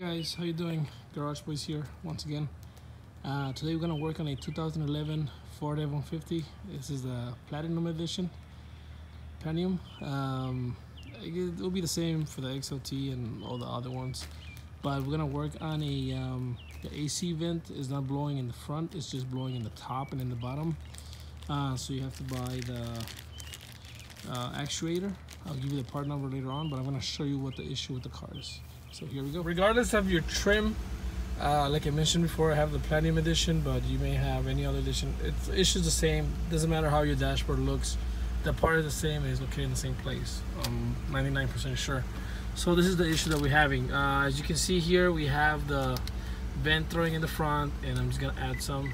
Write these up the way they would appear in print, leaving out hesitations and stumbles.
Guys, how you doing? Garage Boys here once again. Today we're gonna work on a 2011 Ford F-150. This is the Platinum Edition. Platinum. It will be the same for the XLT and all the other ones, but we're gonna work on a the AC vent is not blowing in the front; it's just blowing in the top and in the bottom. So you have to buy the actuator. I'll give you the part number later on, but I'm gonna show you what the issue with the car is. So here we go. Regardless of your trim, like I mentioned before, I have the Platinum Edition, but you may have any other edition. The issue's the same. Doesn't matter how your dashboard looks. The part is the same. It's located in the same place. I'm 99% sure. So this is the issue that we're having. As you can see here, we have the vent throwing in the front, and I'm just gonna add some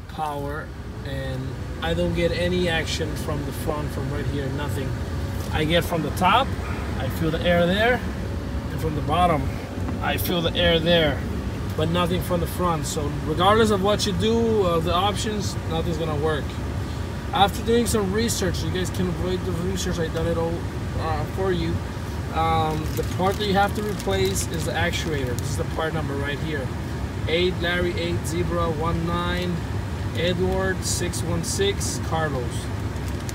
power, and I don't get any action from the front, from right here, nothing. I get from the top, I feel the air there. From the bottom, I feel the air there, but nothing from the front. So regardless of what you do, of the options, nothing's gonna work. After doing some research, you guys can avoid the research, I've done it all for you. The part that you have to replace is the actuator. This is the part number right here. 8 Larry 8 Zebra 19 Edward 616 Carlos.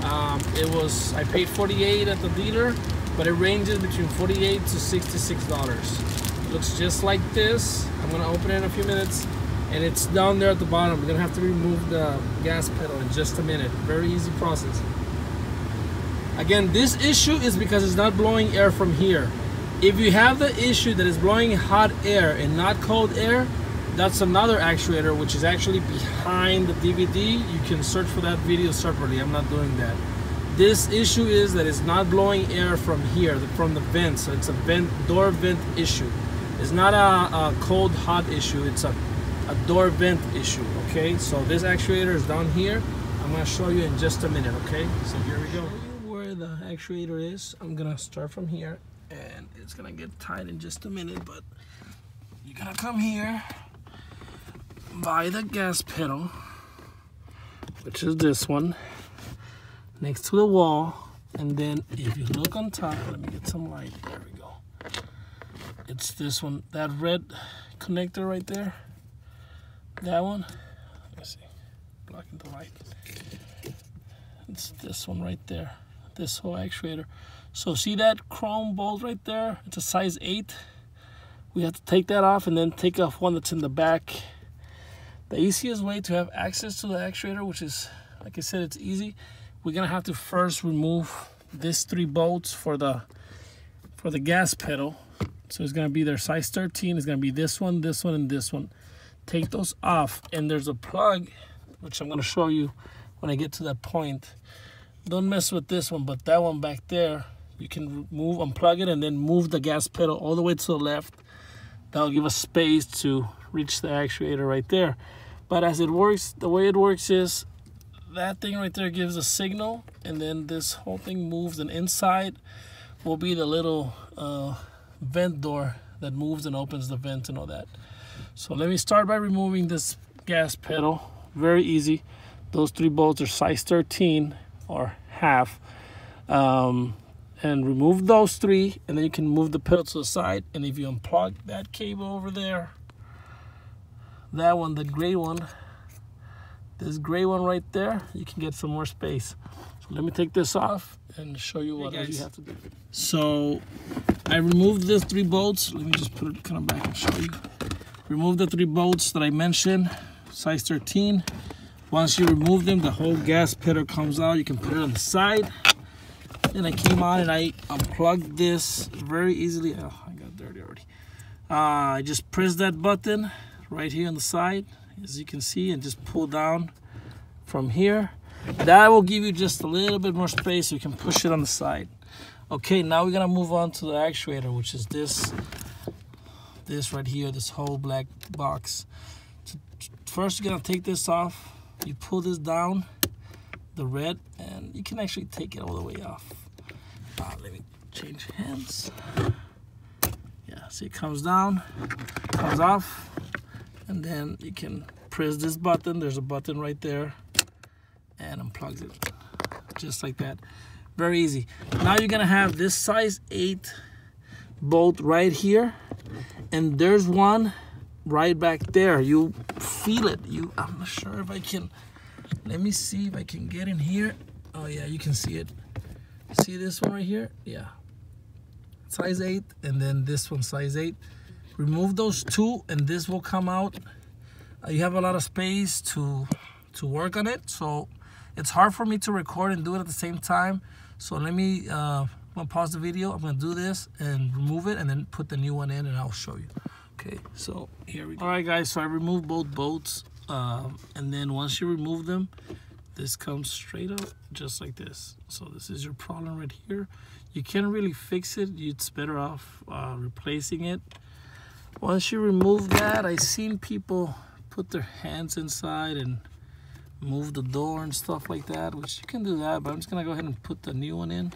I paid $48 at the dealer, but it ranges between $48 to $66. It looks just like this. I'm gonna open it in a few minutes, and it's down there at the bottom. We're gonna have to remove the gas pedal in just a minute. Very easy process. Again, this issue is because it's not blowing air from here. If you have the issue that is blowing hot air and not cold air, that's another actuator, which is actually behind the DVD. You can search for that video separately. I'm not doing that. This issue is that it's not blowing air from here, from the vent. So it's a door vent issue. It's not a cold hot issue. It's a door vent issue. Okay, so this actuator is down here. I'm gonna show you in just a minute. Okay, so here we go. Where the actuator is, I'm gonna start from here, and it's gonna get tight in just a minute. But you're gonna come here by the gas pedal, which is this one, next to the wall, and then if you look on top, let me get some light, there we go. It's this one, that red connector right there, that one, let's see, blocking the light. It's this one right there, this whole actuator. So see that chrome bolt right there? It's a size 8. We have to take that off and then take off one that's in the back. The easiest way to have access to the actuator, which is, like I said, it's easy. We're gonna have to first remove these 3 bolts for the gas pedal. So it's gonna be their size 13. It's gonna be this one, and this one. Take those off, and there's a plug, which I'm gonna show you when I get to that point. Don't mess with this one, but that one back there, you can unplug it, and then move the gas pedal all the way to the left. That'll give us space to reach the actuator right there. But as it works, the way it works is that thing right there gives a signal, and then this whole thing moves, and inside will be the little vent door that moves and opens the vent and all that. So let me start by removing this gas pedal. Very easy. Those 3 bolts are size 13 or half. And remove those 3, and then you can move the pedal to the side. And if you unplug that cable over there, that one, the gray one, this gray one right there, you can get some more space. So let me take this off and show you what you have to do. So I removed these 3 bolts. Let me just put it kind of back and show you. Remove the 3 bolts that I mentioned, size 13. Once you remove them, the whole gas pedal comes out. You can put it on the side. Then I came on and I unplugged this very easily. Oh, I got dirty already. I just press that button right here on the side, as you can see, and just pull down from here. That will give you just a little bit more space so you can push it on the side. Okay, now we're gonna move on to the actuator, which is this right here, this whole black box. So first you're gonna take this off. You pull this down, the red, and you can actually take it all the way off. Let me change hands. Yeah, see, it comes down, comes off, and then you can press this button. There's a button right there, and unplugs it, just like that. Very easy. Now you're gonna have this size 8 bolt right here. and there's one right back there. You feel it. I'm not sure if I can. Let me see if I can get in here. Oh yeah, you can see it. See this one right here? Yeah. Size 8, and then this one size 8. Remove those two, and this will come out. You have a lot of space to work on it, so it's hard for me to record and do it at the same time. So let me. I'm gonna pause the video. I'm gonna do this and remove it, and then put the new one in, and I'll show you. Okay, so here we go. All right, guys. So I removed both bolts, and then once you remove them, this comes straight up just like this. So this is your problem right here. You can't really fix it. It's better off replacing it. Once you remove that, I've seen people put their hands inside and move the door and stuff like that, which you can do that, but I'm just gonna go ahead and put the new one in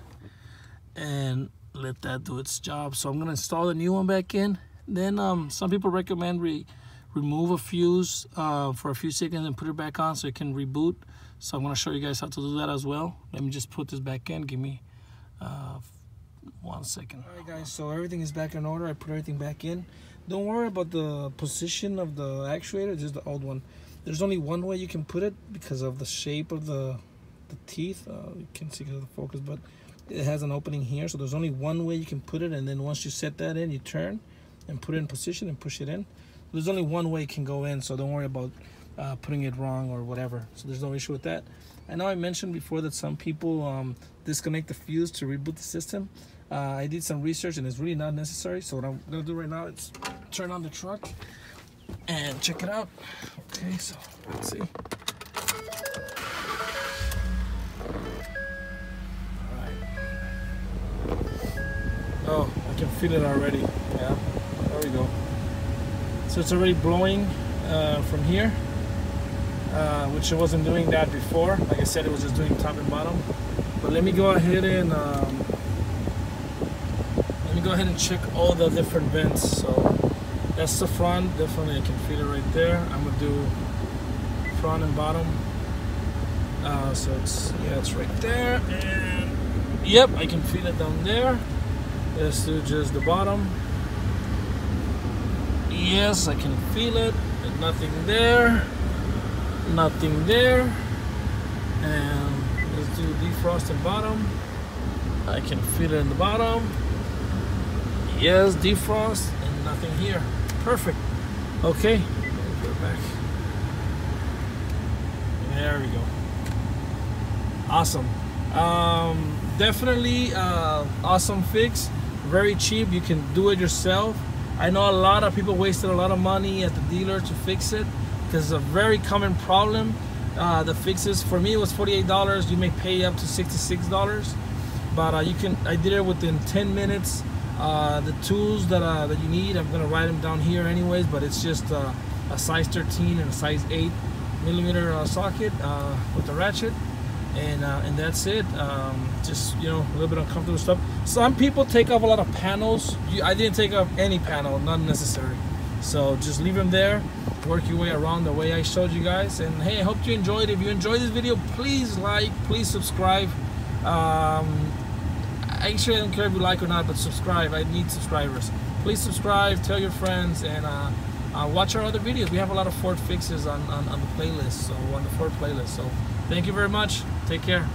and let that do its job. So I'm gonna install the new one back in. Then some people recommend remove a fuse for a few seconds and put it back on so it can reboot. So I'm gonna show you guys how to do that as well. Let me just put this back in. Give me 1 second. All right, guys, so everything is back in order. I put everything back in. Don't worry about the position of the actuator, just the old one. There's only one way you can put it because of the shape of the teeth. You can see the focus, but it has an opening here. So there's only one way you can put it, and then once you set that in, you turn and put it in position and push it in. There's only one way it can go in, so don't worry about putting it wrong or whatever. So there's no issue with that. I know I mentioned before that some people disconnect the fuse to reboot the system. I did some research, and it's really not necessary. So what I'm gonna do right now is turn on the truck and check it out. Okay, so let's see. Alright. Oh, I can feel it already. Yeah, there we go. So it's already blowing from here, which it wasn't doing that before. Like I said, it was just doing top and bottom. But let me go ahead and check all the different vents. So that's the front. Definitely, I can feel it right there. I'm gonna do front and bottom. So it's right there, and yep, I can feel it down there. Let's do just the bottom. Yes, I can feel it. And nothing there. Nothing there. And let's do defrost and bottom. I can feel it in the bottom. Yes, defrost, and nothing here. Perfect. Okay, put it back. There we go. Awesome. Definitely awesome fix. Very cheap. You can do it yourself. I know a lot of people wasted a lot of money at the dealer to fix it because it's a very common problem. The fixes, for me, it was $48. You may pay up to $66, but I did it within 10 minutes. The tools that you need, I'm gonna write them down here anyways, but it's just a size 13 and a size 8 millimeter socket with a ratchet, and that's it. Just, you know, a little bit uncomfortable stuff. Some people take off a lot of panels. I didn't take off any panel, not necessary. So just leave them there, work your way around the way I showed you guys. And hey, I hope you enjoyed. If you enjoyed this video, please like, please subscribe. Actually, I don't care if you like or not, but subscribe. I need subscribers. Please subscribe, tell your friends, and watch our other videos. We have a lot of Ford fixes on the playlist, so on the Ford playlist. So thank you very much. Take care.